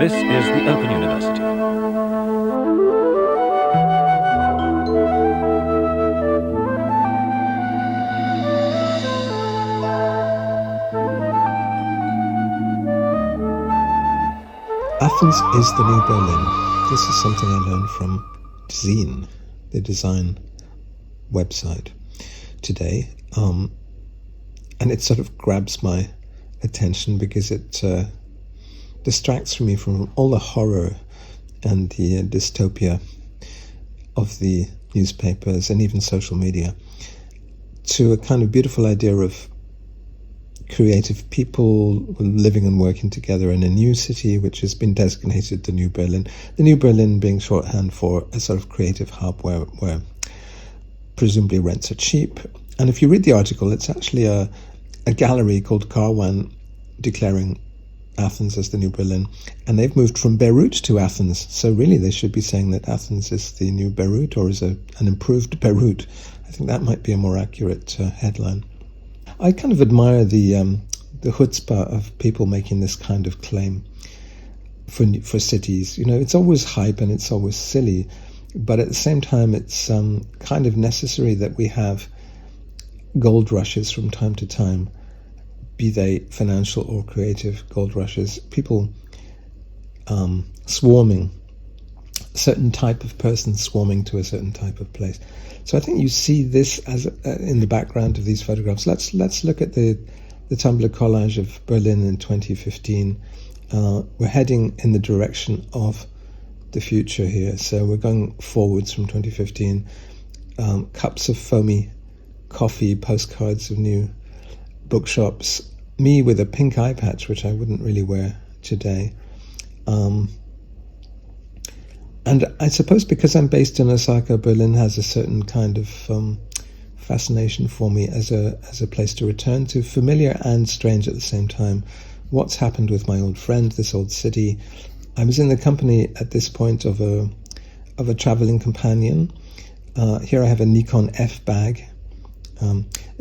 This is the Open University. Athens is the new Berlin. This is something I learned from Zine, the design website, today. And it sort of grabs my attention because it distracts me from all the horror and the dystopia of the newspapers and even social media to a kind of beautiful idea of creative people living and working together in a new city, which has been designated the New Berlin. The New Berlin being shorthand for a sort of creative hub where presumably rents are cheap. And if you read the article, it's actually a gallery called Carwan declaring Athens as the New Berlin. And they've moved from Beirut to Athens. So really they should be saying that Athens is the new Beirut or is an improved Beirut. I think that might be a more accurate headline. I kind of admire the chutzpah of people making this kind of claim for cities. You know, it's always hype and it's always silly, but at the same time, it's kind of necessary that we have gold rushes from time to time, be they financial or creative gold rushes. People swarming, a certain type of person swarming to a certain type of place. So I think you see this as in the background of these photographs. Let's look at the Tumblr collage of Berlin in 2015. We're heading in the direction of the future here. So we're going forwards from 2015. Cups of foamy coffee, postcards of new bookshops. Me with a pink eye patch, which I wouldn't really wear today. And I suppose because I'm based in Osaka, Berlin has a certain kind of fascination for me as a place to return to, familiar and strange at the same time. What's happened with my old friend, this old city? I was in the company at this point of a traveling companion. Here I have a Nikon F bag.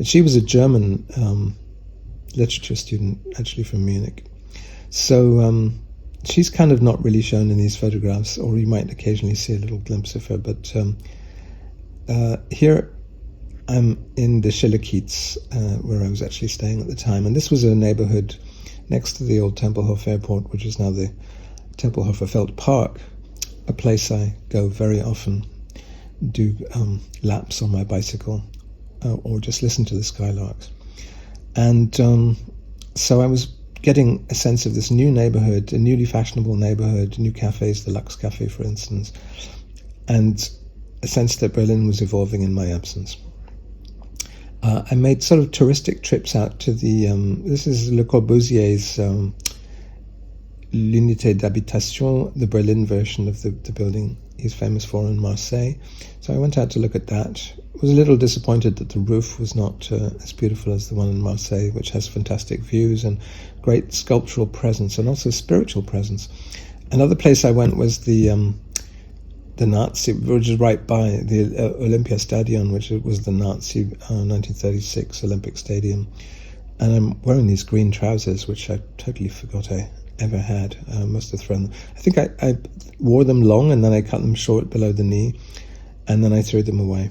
She was a German literature student, actually from Munich. So she's kind of not really shown in these photographs, or you might occasionally see a little glimpse of her. But here I'm in the Schillerkiez, where I was actually staying at the time. And this was a neighborhood next to the old Tempelhof Airport, which is now the Tempelhofer Feld Park, a place I go very often, do laps on my bicycle, or just listen to the skylarks. And so I was getting a sense of this new neighborhood, a newly fashionable neighborhood, new cafes, the Lux Cafe, for instance, and a sense that Berlin was evolving in my absence. I made sort of touristic trips out to the, this is Le Corbusier's L'Unité d'Habitation, the Berlin version of the building he's famous for in Marseille. So I went out to look at that. Was a little disappointed that the roof was not as beautiful as the one in Marseille, which has fantastic views and great sculptural presence and also spiritual presence. Another place I went was the Nazi, which is right by the Olympiastadion, which was the Nazi 1936 Olympic Stadium. And I'm wearing these green trousers, which I totally forgot I ever had. I must have thrown them. I think I wore them long and then I cut them short below the knee and then I threw them away.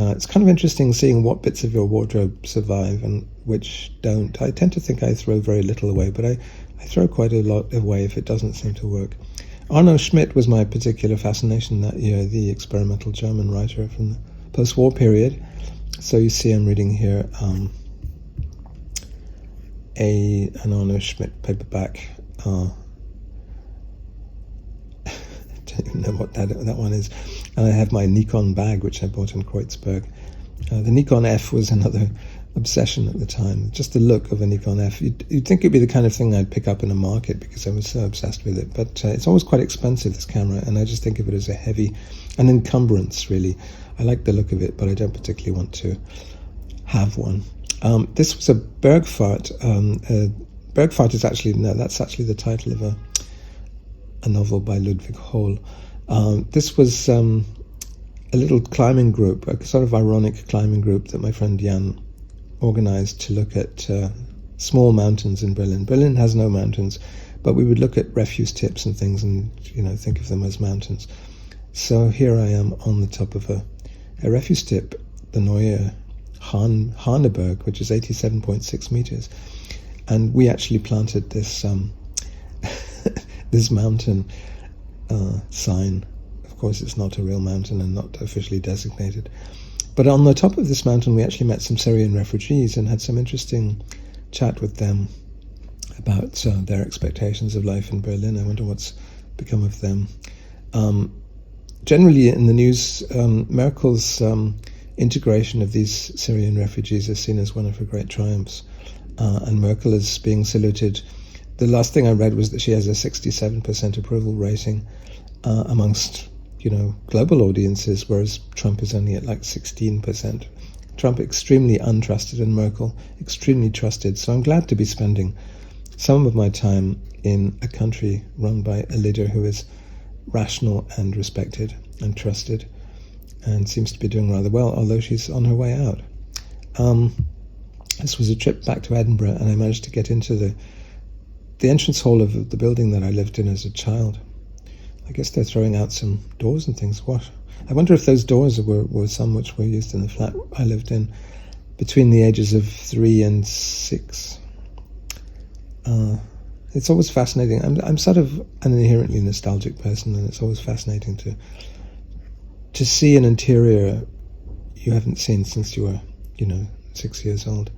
It's kind of interesting seeing what bits of your wardrobe survive and which don't. I tend to think I throw very little away, but I throw quite a lot away if it doesn't seem to work. Arnold Schmidt was my particular fascination that year, the experimental German writer from the post-war period. So you see I'm reading here an Arnold Schmidt paperback. I don't even know what that one is. And I have my Nikon bag, which I bought in Kreuzberg. The Nikon F was another obsession at the time. Just the look of a Nikon F. You'd think it'd be the kind of thing I'd pick up in a market because I was so obsessed with it. But it's always quite expensive, this camera, and I just think of it as an encumbrance, really. I like the look of it, but I don't particularly want to have one. This was a Bergfahrt. Bergfahrt is that's actually the title of a novel by Ludwig Hohl. This was a little climbing group, a sort of ironic climbing group that my friend Jan organized to look at small mountains in Berlin. Berlin has no mountains, but we would look at refuse tips and things and, think of them as mountains. So here I am on the top of a refuse tip, the Neue Haneberg, which is 87.6 meters. And we actually planted this this mountain sign. Of course, it's not a real mountain and not officially designated. But on the top of this mountain, we actually met some Syrian refugees and had some interesting chat with them about their expectations of life in Berlin. I wonder what's become of them. Generally, in the news, Merkel's integration of these Syrian refugees is seen as one of her great triumphs. And Merkel is being saluted. The last thing I read was that she has a 67% approval rating amongst global audiences, whereas Trump is only at like 16%. Trump extremely untrusted and Merkel extremely trusted. So I'm glad to be spending some of my time in a country run by a leader who is rational and respected and trusted and seems to be doing rather well, although she's on her way out. This was a trip back to Edinburgh, and I managed to get into the entrance hall of the building that I lived in as a child. I guess they're throwing out some doors and things. What? I wonder if those doors were some which were used in the flat I lived in between the ages of 3 and 6. It's always fascinating. I'm sort of an inherently nostalgic person, and it's always fascinating to see an interior you haven't seen since you were, 6 years old.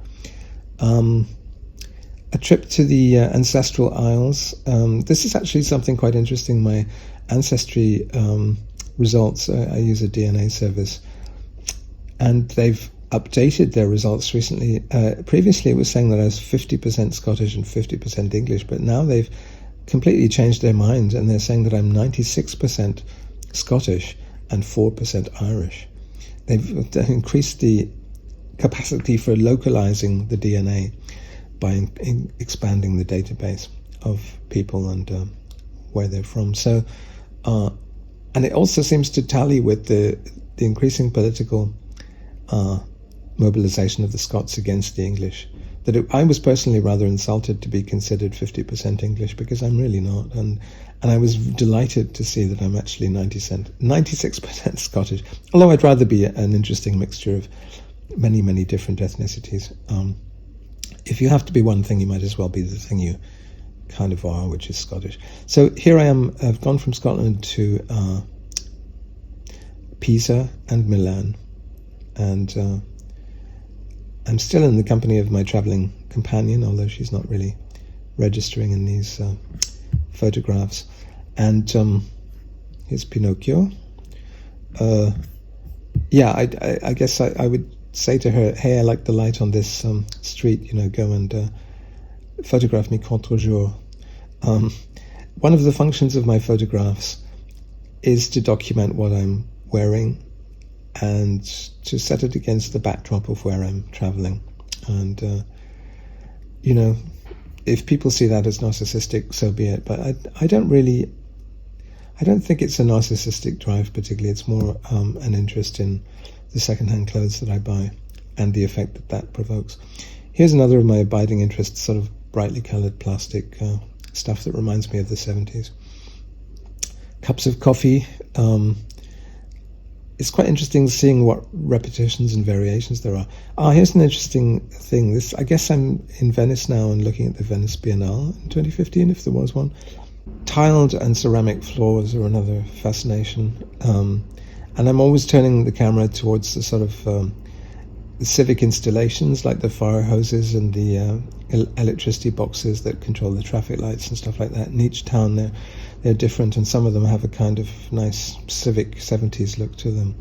A trip to the Ancestral Isles. This is actually something quite interesting. My ancestry results, I use a DNA service, and they've updated their results recently. Previously it was saying that I was 50% Scottish and 50% English, but now they've completely changed their mind and they're saying that I'm 96% Scottish and 4% Irish. They've increased the capacity for localizing the DNA by expanding the database of people and where they're from. So, and it also seems to tally with the increasing political mobilization of the Scots against the English. I was personally rather insulted to be considered 50% English, because I'm really not, and I was delighted to see that I'm actually 96% Scottish, although I'd rather be an interesting mixture of many different ethnicities. If you have to be one thing, you might as well be the thing you kind of are, which is Scottish. So here I am. I've gone from Scotland to Pisa and Milan, and I'm still in the company of my travelling companion, although she's not really registering in these photographs. And here's Pinocchio. I guess I would say to her, hey, I like the light on this street, go and photograph me contre-jour. One of the functions of my photographs is to document what I'm wearing and to set it against the backdrop of where I'm traveling. And, if people see that as narcissistic, so be it. But I don't think it's a narcissistic drive particularly. It's more an interest in the second-hand clothes that I buy and the effect that provokes. Here's another of my abiding interests, sort of brightly coloured plastic stuff that reminds me of the 70s. Cups of coffee. It's quite interesting seeing what repetitions and variations there are. Here's an interesting thing. I guess I'm in Venice now and looking at the Venice Biennale in 2015, if there was one. Tiled and ceramic floors are another fascination. And I'm always turning the camera towards the sort of the civic installations, like the fire hoses and the electricity boxes that control the traffic lights and stuff like that. In each town they're different, and some of them have a kind of nice civic 70s look to them.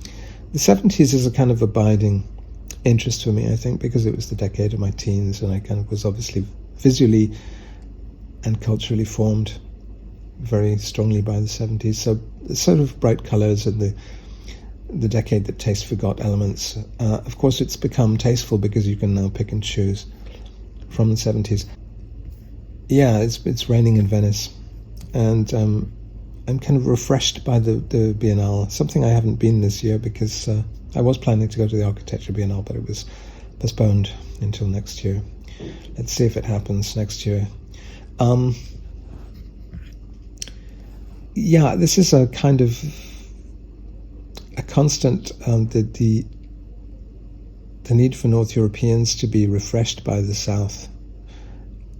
The 70s is a kind of abiding interest for me, I think, because it was the decade of my teens, and I kind of was obviously visually and culturally formed very strongly by the 70s. So the sort of bright colours and the decade that taste forgot elements. Of course, it's become tasteful because you can now pick and choose from the 70s. Yeah, it's raining in Venice, and I'm kind of refreshed by the Biennale, something I haven't been this year because I was planning to go to the Architecture Biennale, but it was postponed until next year. Let's see if it happens next year. yeah, this is a kind of a constant, the need for North Europeans to be refreshed by the South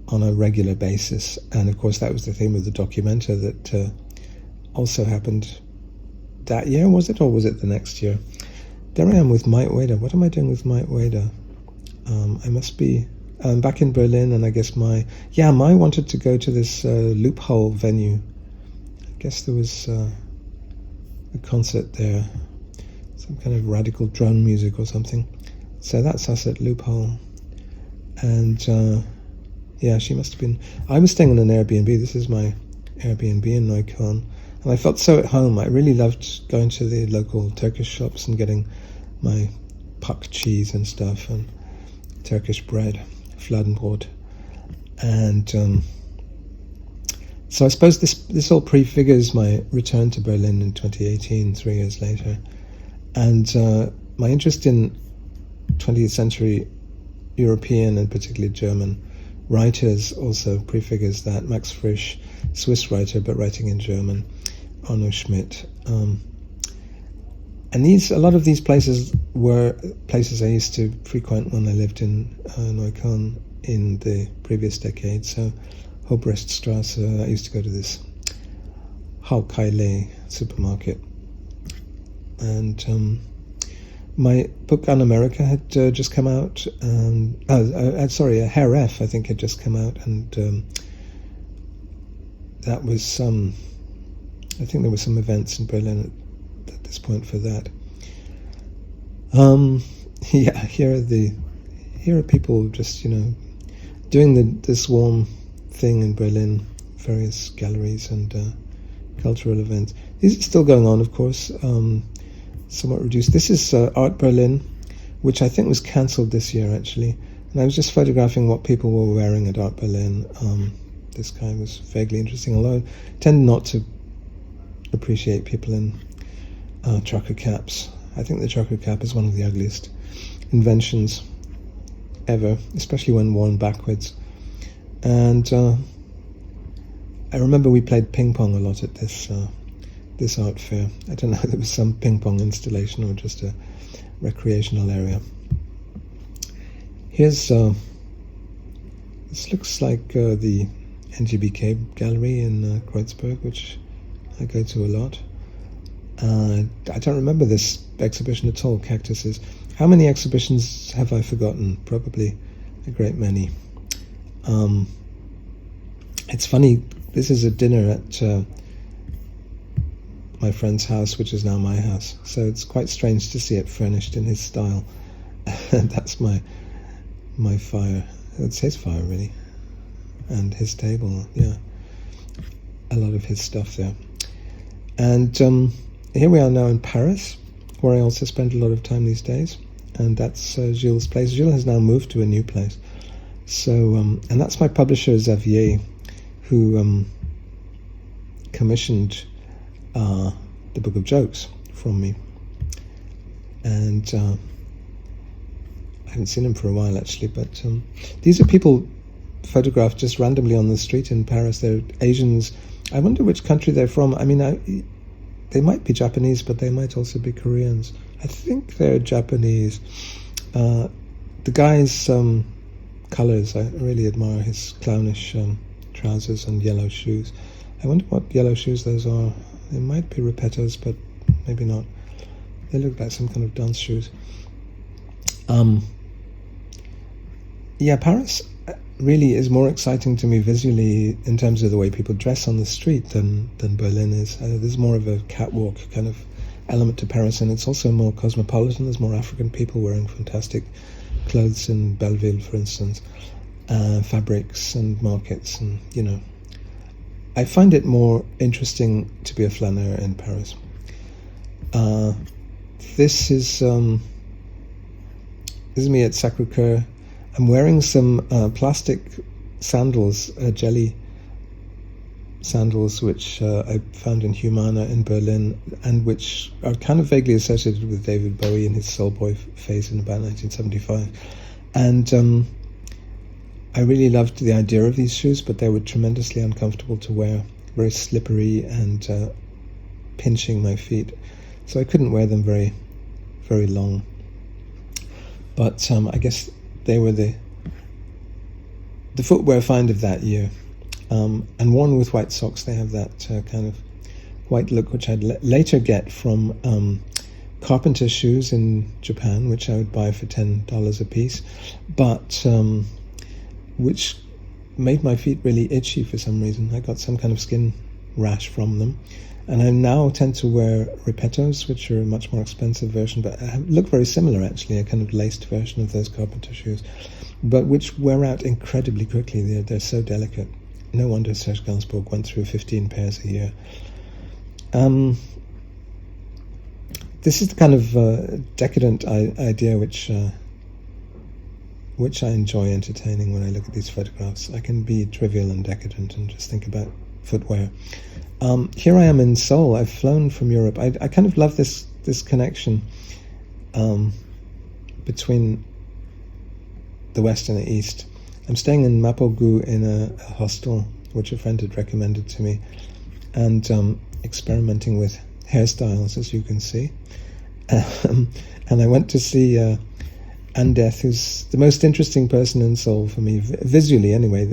on a regular basis. And of course that was the theme of the documenta that also happened that year, was it, or was it the next year? There I am with Mike Wader. What am I doing with Mike Wader? I must be back in Berlin, and I guess Mai wanted to go to this Loophole venue. I guess there was a concert there, some kind of radical drone music or something. So that's us at Loophole. And she must have been... I was staying in an Airbnb. This is my Airbnb in Neukölln. And I felt so at home. I really loved going to the local Turkish shops and getting my puck cheese and stuff, and Turkish bread, Fladenbrot. And so I suppose this all prefigures my return to Berlin in 2018, 3 years later. And my interest in 20th century European and particularly German writers also prefigures that. Max Frisch, Swiss writer but writing in German, Arnold Schmidt. And a lot of these places were places I used to frequent when I lived in Neukölln in the previous decade. So Hobrechtstrasse, I used to go to this Haukeile supermarket. And my book on America had just come out. Herr F, I think, had just come out. And that was I think there were some events in Berlin at this point for that. Here are people just, doing this warm thing in Berlin, various galleries and cultural events. These are still going on, of course, somewhat reduced. This is Art Berlin, which I think was cancelled this year, actually. And I was just photographing what people were wearing at Art Berlin. This guy was vaguely interesting, although I tend not to appreciate people in trucker caps. I think the trucker cap is one of the ugliest inventions ever, especially when worn backwards. And I remember we played ping pong a lot at this art fair. I don't know if it was some ping pong installation or just a recreational area. Here's this looks like the NGBK gallery in Kreuzberg, which I go to a lot. I don't remember this exhibition at all, Cactuses. How many exhibitions have I forgotten? Probably a great many. It's funny, this is a dinner at my friend's house, which is now my house. So it's quite strange to see it furnished in his style. That's my fire. It's his fire, really. And his table, yeah. A lot of his stuff there. And here we are now in Paris, where I also spend a lot of time these days. And that's Gilles' place. Gilles has now moved to a new place. So, and that's my publisher, Xavier, who commissioned the Book of Jokes from me. And I haven't seen him for a while, actually, but these are people photographed just randomly on the street in Paris. They're Asians. I wonder which country they're from. I mean, they might be Japanese, but they might also be Koreans. I think they're Japanese. The guy's colours, I really admire his clownish trousers and yellow shoes. I wonder what yellow shoes those are. They might be Repettos, but maybe not. They look like some kind of dance shoes. Paris really is more exciting to me visually in terms of the way people dress on the street than Berlin is. There's more of a catwalk kind of element to Paris, and it's also more cosmopolitan. There's more African people wearing fantastic clothes in Belleville, for instance, fabrics and markets, and I find it more interesting to be a flaneur in Paris. This is me at Sacré-Cœur. I'm wearing some plastic sandals, jelly sandals, which I found in Humana in Berlin, and which are kind of vaguely associated with David Bowie in his Soul Boy phase in about 1975. And I really loved the idea of these shoes, but they were tremendously uncomfortable to wear. very slippery and pinching my feet, so I couldn't wear them very, very long. But I guess they were the footwear find of that year. And worn with white socks, they have that kind of white look, which I'd later get from carpenter shoes in Japan, which I would buy for $10 a piece, but which made my feet really itchy for some reason. I got some kind of skin rash from them. And I now tend to wear Repettos, which are a much more expensive version, but look very similar actually, a kind of laced version of those carpenter shoes, but which wear out incredibly quickly. They're so delicate. No wonder Serge Gainsbourg went through 15 pairs a year. This is the kind of decadent idea which I enjoy entertaining when I look at these photographs. I can be trivial and decadent and just think about footwear. Here I am in Seoul. I've flown from Europe. I kind of love this connection between the West and the East. I'm staying in Mapogu in a hostel which a friend had recommended to me, and experimenting with hairstyles, as you can see. And I went to see Andeth, who's the most interesting person in Seoul for me, visually anyway.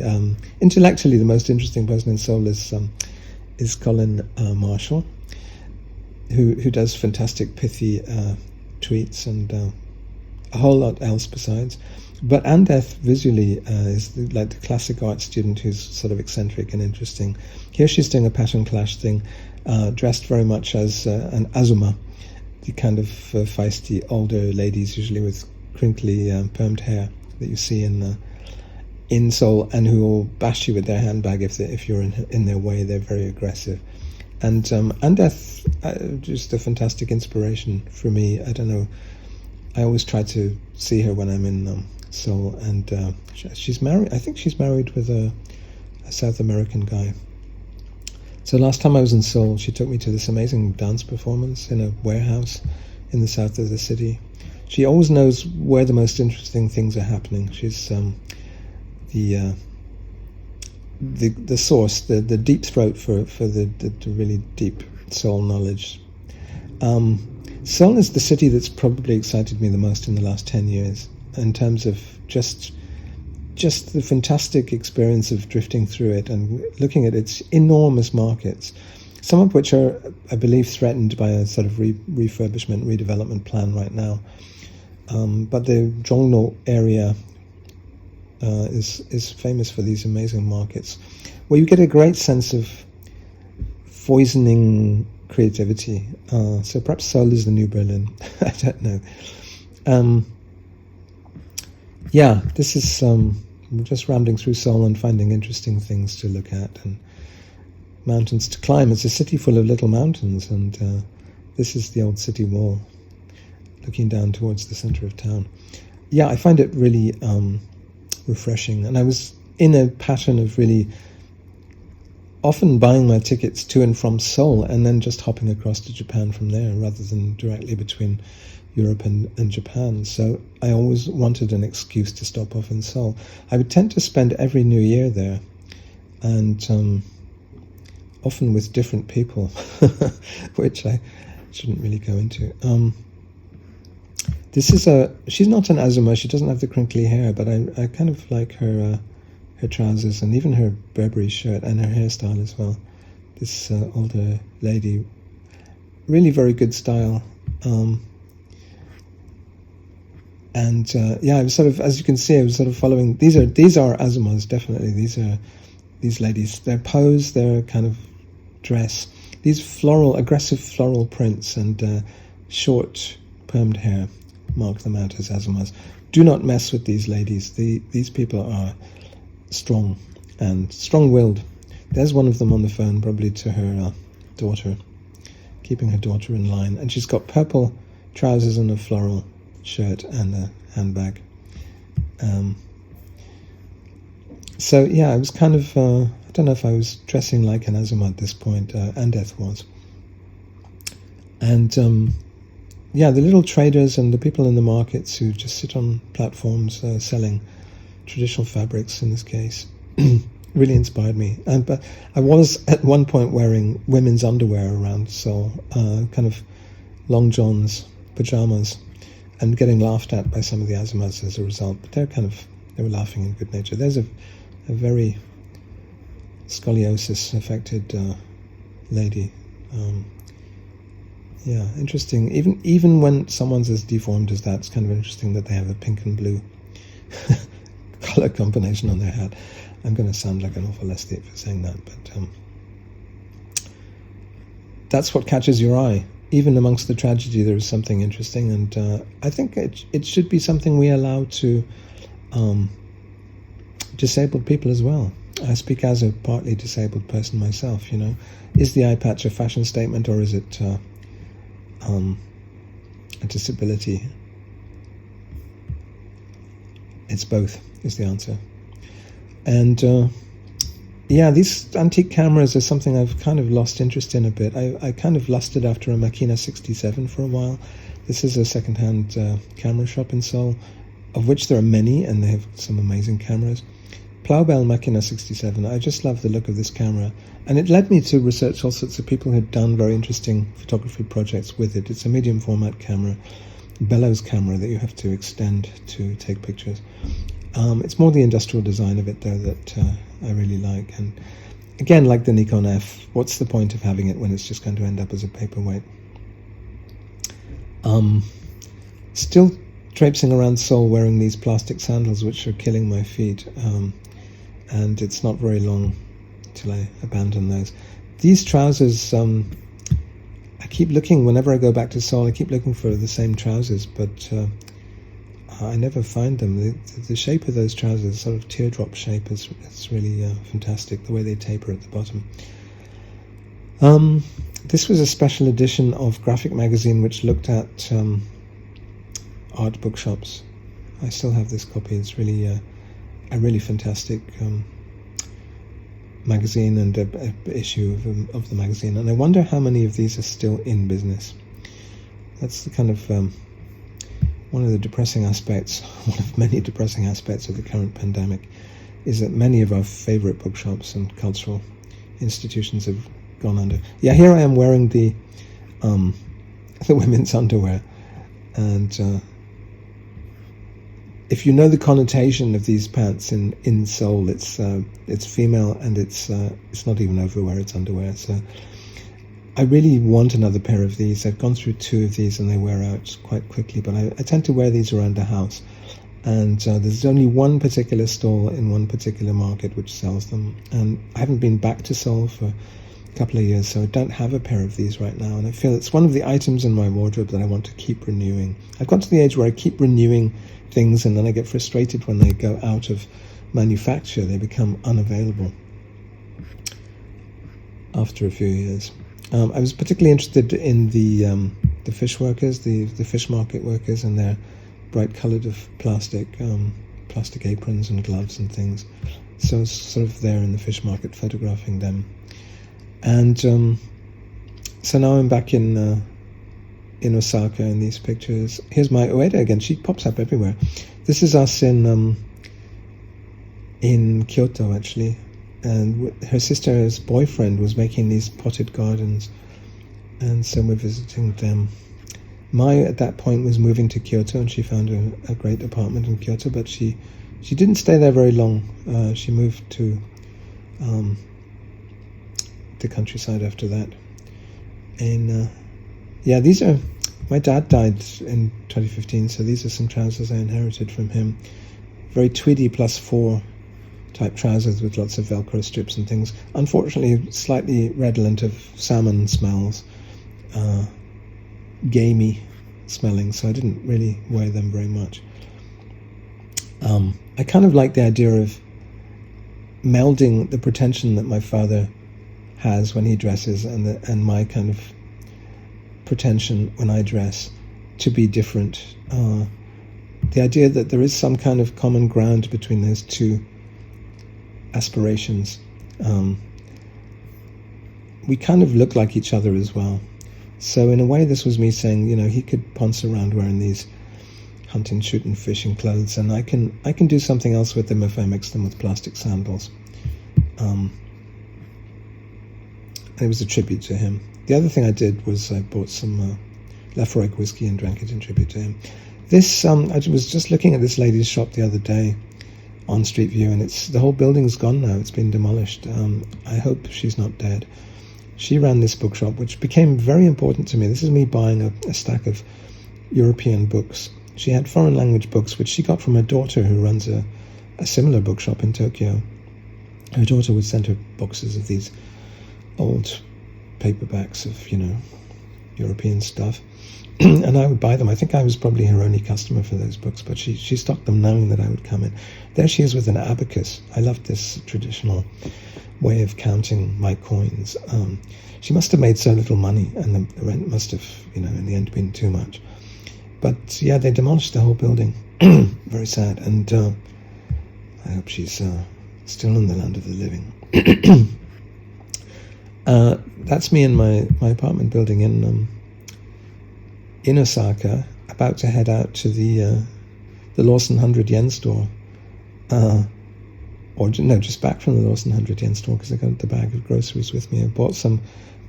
Intellectually, the most interesting person in Seoul is Colin Marshall, who does fantastic pithy tweets and a whole lot else besides. But Andeth visually is like the classic art student who's sort of eccentric and interesting. Here she's doing a pattern clash thing, dressed very much as an Azuma, the kind of feisty older ladies, usually with crinkly permed hair that you see in Seoul, and who will bash you with their handbag if you're in their way. They're very aggressive. And Andeth, just a fantastic inspiration for me. I don't know, I always try to see her when I'm in Seoul, and she's married. I think she's married with a South American guy. So last time I was in Seoul, she took me to this amazing dance performance in a warehouse in the south of the city. She always knows where the most interesting things are happening. She's the source, the deep throat for the really deep soul knowledge. Seoul is the city that's probably excited me the most in the last 10 years, in terms of just the fantastic experience of drifting through it and looking at its enormous markets, some of which are, I believe, threatened by a sort of refurbishment, redevelopment plan right now. But the Jongno area is famous for these amazing markets, where you get a great sense of poisoning creativity. So perhaps Seoul is the new Berlin. I don't know. Yeah, this is just rambling through Seoul and finding interesting things to look at and mountains to climb. It's a city full of little mountains, and this is the old city wall looking down towards the center of town. Yeah, I find it really refreshing, and I was in a pattern of really often buying my tickets to and from Seoul and then just hopping across to Japan from there, rather than directly between Europe and Japan. So I always wanted an excuse to stop off in Seoul. I would tend to spend every New Year there, and often with different people, which I shouldn't really go into. She's not an Azuma, she doesn't have the crinkly hair, but I kind of like her trousers and even her Burberry shirt and her hairstyle as well. This older lady, really very good style. I was sort of, as you can see, I was sort of following. These are Azumas, definitely. These ladies, their pose, their kind of dress, these aggressive floral prints and short permed hair mark them out as Azumas. Do not mess with these ladies. These people are strong and strong-willed. There's one of them on the phone, probably to her daughter, keeping her daughter in line, and she's got purple trousers and a floral shirt and a handbag. So yeah, I was kind of, I don't know if I was dressing like an Azuma at this point, Andeth was. And the little traders and the people in the markets who just sit on platforms selling traditional fabrics in this case, really inspired me. But I was at one point wearing women's underwear around Seoul, kind of long johns, pajamas, and getting laughed at by some of the Azimuths as a result. But they were laughing in good nature. There's a very scoliosis affected lady. Yeah, interesting. Even when someone's as deformed as that, it's kind of interesting that they have a pink and blue color combination on their hat. I'm going to sound like an awful aesthete for saying that, but that's what catches your eye. Even amongst the tragedy, there is something interesting, and I think it should be something we allow to disabled people as well. I speak as a partly disabled person myself, you know. Is the eye patch a fashion statement, or is it a disability? It's both, is the answer. And yeah, these antique cameras are something I've kind of lost interest in a bit. I kind of lusted after a Makina 67 for a while. This is a second-hand camera shop in Seoul, of which there are many, and they have some amazing cameras. Plaubel Makina 67, I just love the look of this camera. And it led me to research all sorts of people who'd done very interesting photography projects with it. It's a medium format camera, bellows camera that you have to extend to take pictures. It's more the industrial design of it, though, that I really like. And again, like the Nikon F, what's the point of having it when it's just going to end up as a paperweight? Still traipsing around Seoul wearing these plastic sandals, which are killing my feet. And it's not very long till I abandon those. These trousers, I keep looking, whenever I go back to Seoul, I keep looking for the same trousers, but I never find them. The shape of those trousers, sort of teardrop shape, it's really fantastic, the way they taper at the bottom. This was a special edition of Graphic Magazine, which looked at art bookshops. I still have this copy. It's really a really fantastic magazine, and a issue of the magazine. And I wonder how many of these are still in business. That's the kind of one of the depressing aspects, one of many depressing aspects of the current pandemic, is that many of our favorite bookshops and cultural institutions have gone under. Yeah, here I am wearing the women's underwear, and if you know the connotation of these pants in Seoul, it's female, and it's not even overwear, it's underwear. So I really want another pair of these. I've gone through 2 of these and they wear out quite quickly, but I tend to wear these around the house. And there's only one particular stall in one particular market which sells them. And I haven't been back to Seoul for a couple of years, so I don't have a pair of these right now. And I feel it's one of the items in my wardrobe that I want to keep renewing. I've got to the age where I keep renewing things, and then I get frustrated when they go out of manufacture. They become unavailable after a few years. I was particularly interested in the fish workers, the fish market workers, and their bright coloured of plastic aprons and gloves and things. So I was sort of there in the fish market photographing them. And so now I'm back in Osaka in these pictures. Here's my Ueda again. She pops up everywhere. This is us in Kyoto, actually. And her sister's boyfriend was making these potted gardens, and so we're visiting them. Mai, at that point, was moving to Kyoto, and she found a great apartment in Kyoto, but she didn't stay there very long. She moved to the countryside after that. And yeah, these are... My dad died in 2015, so these are some trousers I inherited from him. Very tweedy +4 type trousers with lots of Velcro strips and things. Unfortunately, slightly redolent of salmon smells, gamey smelling, so I didn't really wear them very much. I kind of like the idea of melding the pretension that my father has when he dresses and my kind of pretension when I dress to be different. The idea that there is some kind of common ground between those two aspirations. We kind of look like each other as well. So in a way, this was me saying, you know, he could ponce around wearing these hunting, shooting, fishing clothes, and I can do something else with them if I mix them with plastic sandals. And it was a tribute to him. The other thing I did was I bought some Lafroig whiskey and drank it in tribute to him. This, I was just looking at this lady's shop the other day on Street View, and the whole building's gone now. It's been demolished. I hope she's not dead. She ran this bookshop, which became very important to me. This is me buying a stack of European books. She had foreign language books, which she got from her daughter, who runs a similar bookshop in Tokyo. Her daughter would send her boxes of these old paperbacks of, European stuff. And I would buy them. I think I was probably her only customer for those books, but she stocked them knowing that I would come in. There she is with an abacus. I loved this traditional way of counting my coins. She must have made so little money, and the rent must have, in the end been too much. But yeah, they demolished the whole building. Very sad. And I hope she's still in the land of the living. That's me in my apartment building in Osaka, about to head out to the Lawson 100 yen store. Just back from the Lawson 100 yen store, because I got the bag of groceries with me. I bought some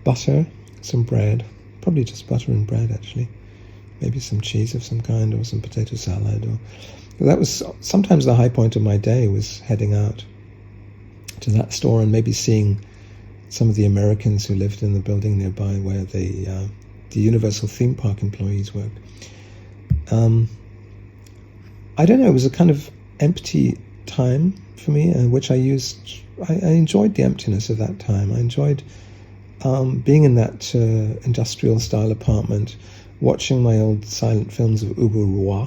butter, some bread, probably just butter and bread actually, maybe some cheese of some kind, or some potato salad. That was sometimes the high point of my day, was heading out to that store and maybe seeing some of the Americans who lived in the building nearby where the Universal theme park employees worked. I don't know, it was a kind of empty time for me, which I enjoyed the emptiness of that time. I enjoyed being in that industrial style apartment, watching my old silent films of Ubu Roi,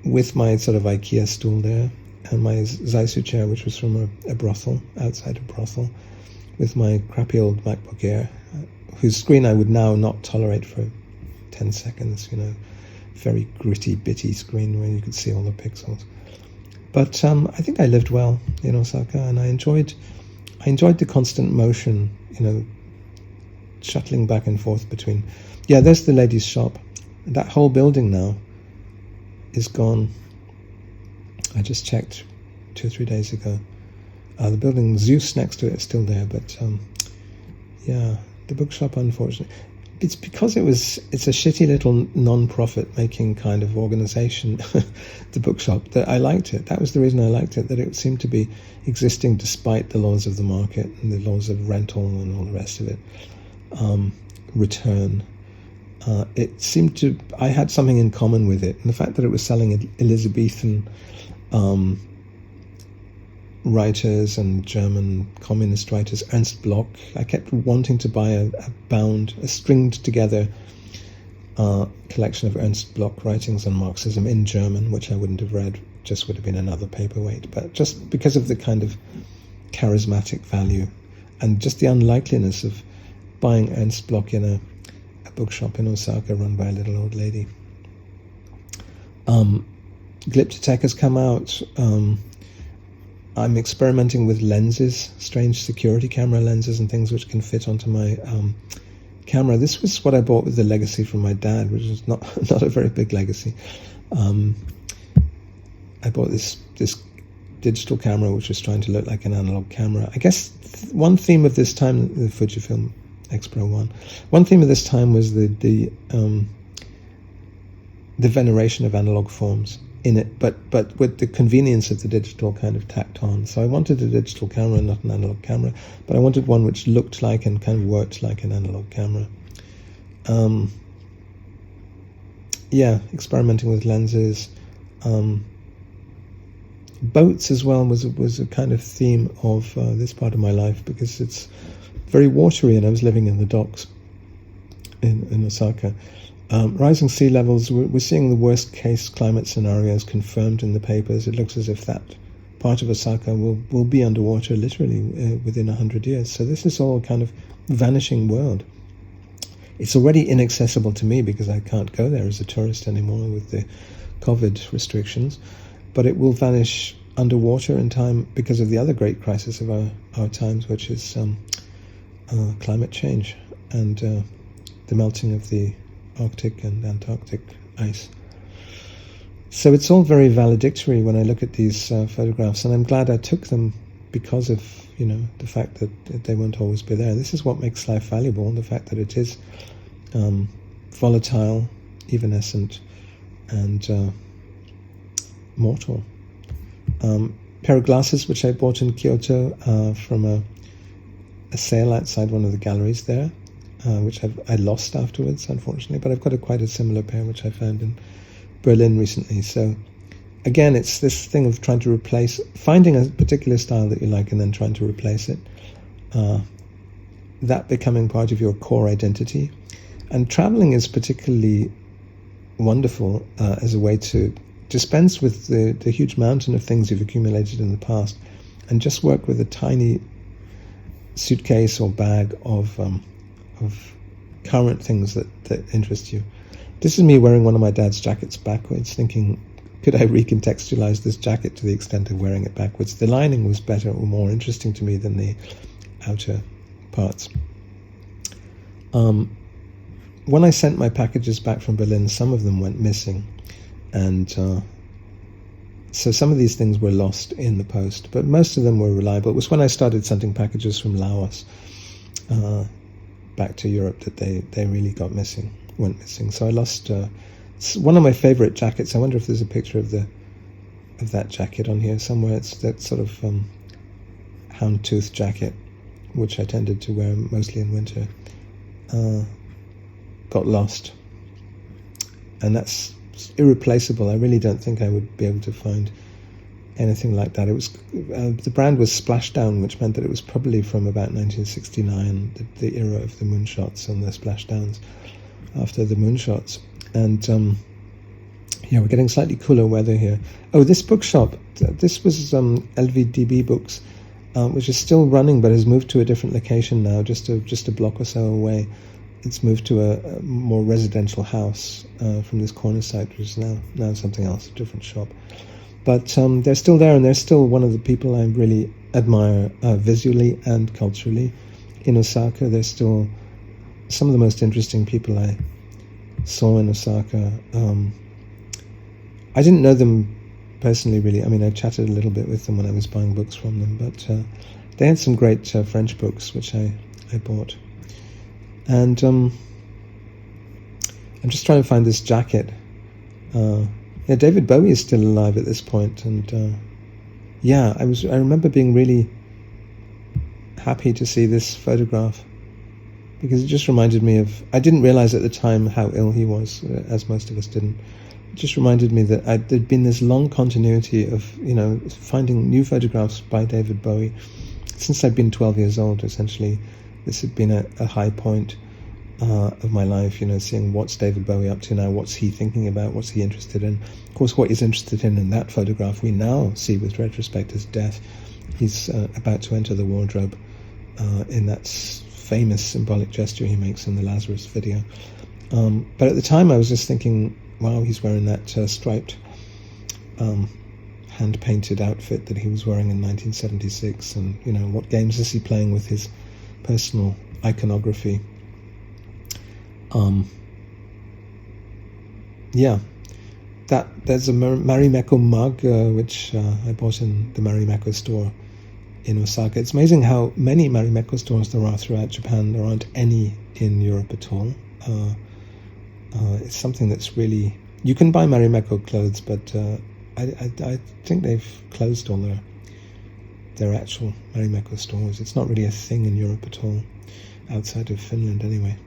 with my sort of IKEA stool there, and my Zaisu chair, which was from a brothel, outside a brothel, with my crappy old MacBook Air, whose screen I would now not tolerate for 10 seconds, very gritty, bitty screen where you could see all the pixels. But I think I lived well in Osaka, and I enjoyed the constant motion, shuttling back and forth between. Yeah, there's the ladies' shop. That whole building now is gone. I just checked 2 or 3 days ago. The building Zeus next to it is still there, but yeah, the bookshop, unfortunately, it's because it's a shitty little non-profit making kind of organization, the bookshop, that I liked it. That was the reason I liked it, that it seemed to be existing despite the laws of the market and the laws of rental and all the rest of it. Return. It seemed to, I had something in common with it, and the fact that it was selling Elizabethan writers and German communist writers, Ernst Bloch. I kept wanting to buy a stringed together collection of Ernst Bloch writings on Marxism in German, which I wouldn't have read, just would have been another paperweight, but just because of the kind of charismatic value and just the unlikeliness of buying Ernst Bloch in a bookshop in Osaka run by a little old lady. Glyptotek has come out. I'm experimenting with lenses, strange security camera lenses and things which can fit onto my camera. This was what I bought with the legacy from my dad, which is not a very big legacy. I bought this digital camera which was trying to look like an analog camera. I guess one theme of this time, the Fujifilm X-Pro 1, one theme of this time was the veneration of analog forms in it, but with the convenience of the digital kind of tacked on. So I wanted a digital camera, not an analog camera, but I wanted one which looked like and kind of worked like an analog camera. Experimenting with lenses. Boats as well was a kind of theme of this part of my life, because it's very watery, and I was living in the docks in Osaka. Rising sea levels, we're seeing the worst case climate scenarios confirmed in the papers. It looks as if that part of Osaka will be underwater literally within 100 years. So this is all kind of vanishing world. It's already inaccessible to me because I can't go there as a tourist anymore with the COVID restrictions, but it will vanish underwater in time because of the other great crisis of our times, which is climate change and the melting of the Arctic and Antarctic ice. So it's all very valedictory when I look at these photographs, and I'm glad I took them because of, the fact that they won't always be there. This is what makes life valuable, the fact that it is volatile, evanescent, and mortal. Pair of glasses which I bought in Kyoto from a sale outside one of the galleries there, which I lost afterwards, unfortunately, but I've got quite a similar pair which I found in Berlin recently. So again, it's this thing of trying to finding a particular style that you like and then trying to replace it, that becoming part of your core identity. And traveling is particularly wonderful as a way to dispense with the huge mountain of things you've accumulated in the past and just work with a tiny suitcase or bag of current things that interest you. This is me wearing one of my dad's jackets backwards, thinking, could I recontextualize this jacket to the extent of wearing it backwards? The lining was better or more interesting to me than the outer parts. When I sent my packages back from Berlin, some of them went missing, and so some of these things were lost in the post, but most of them were reliable. It was when I started sending packages from Laos back to Europe that they really went missing. So I lost it's one of my favorite jackets. I wonder if there's a picture of that jacket on here somewhere. It's that sort of houndtooth jacket, which I tended to wear mostly in winter. Got lost, and that's irreplaceable. I really don't think I would be able to find anything like that. It was the brand was Splashdown, which meant that it was probably from about 1969, the era of the moonshots and the splashdowns after the moonshots. And we're getting slightly cooler weather here. Oh, this bookshop, this was LVDB Books, which is still running but has moved to a different location now, just a block or so away. It's moved to a more residential house from this corner site, which is now something else, a different shop. But they're still there, and they're still one of the people I really admire visually and culturally. In Osaka, they're still some of the most interesting people I saw in Osaka. I didn't know them personally, really. I mean, I chatted a little bit with them when I was buying books from them, but they had some great French books, which I bought. And I'm just trying to find this jacket. David Bowie is still alive at this point, and I remember being really happy to see this photograph, because it just reminded me of, I didn't realize at the time how ill he was, as most of us didn't. It just reminded me that there'd been this long continuity of, finding new photographs by David Bowie since I'd been 12 years old, essentially. This had been a high point of my life, seeing what's David Bowie up to now, what's he thinking about, what's he interested in. Of course, what he's interested in that photograph we now see with retrospect is death. He's about to enter the wardrobe in that famous symbolic gesture he makes in the Lazarus video. But at the time I was just thinking, wow, he's wearing that striped hand-painted outfit that he was wearing in 1976, and what games is he playing with his personal iconography. There's a Marimekko mug which I bought in the Marimekko store in Osaka. It's amazing how many Marimekko stores there are throughout Japan. There aren't any in Europe at all. It's something that's really, you can buy Marimekko clothes, but I think they've closed all their actual Marimekko stores. It's not really a thing in Europe at all, outside of Finland anyway.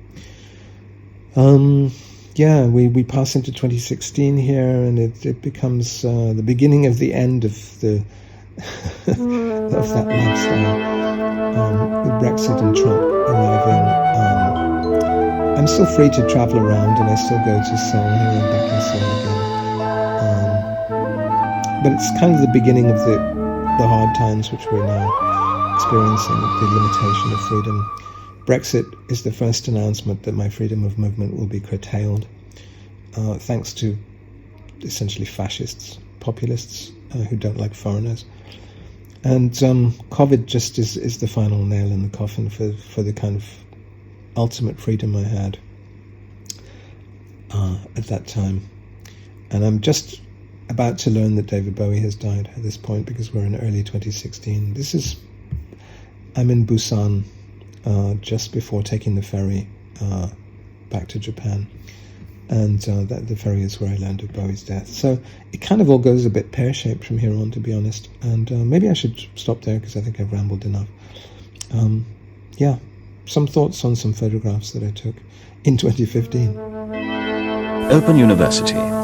We pass into 2016 here, and it becomes the beginning of the end of the of that lifestyle. With Brexit and Trump arriving, I'm still free to travel around, and I still go to Seoul here and back in Seoul again. But it's kind of the beginning of the hard times which we're now experiencing, the limitation of freedom. Brexit is the first announcement that my freedom of movement will be curtailed, thanks to essentially fascists, populists who don't like foreigners. And COVID just is the final nail in the coffin for the kind of ultimate freedom I had at that time. And I'm just about to learn that David Bowie has died at this point, because we're in early 2016. I'm in Busan just before taking the ferry back to Japan. And that the ferry is where I learned of Bowie's death. So it kind of all goes a bit pear-shaped from here on, to be honest. And maybe I should stop there, because I think I've rambled enough. Some thoughts on some photographs that I took in 2015. Open University.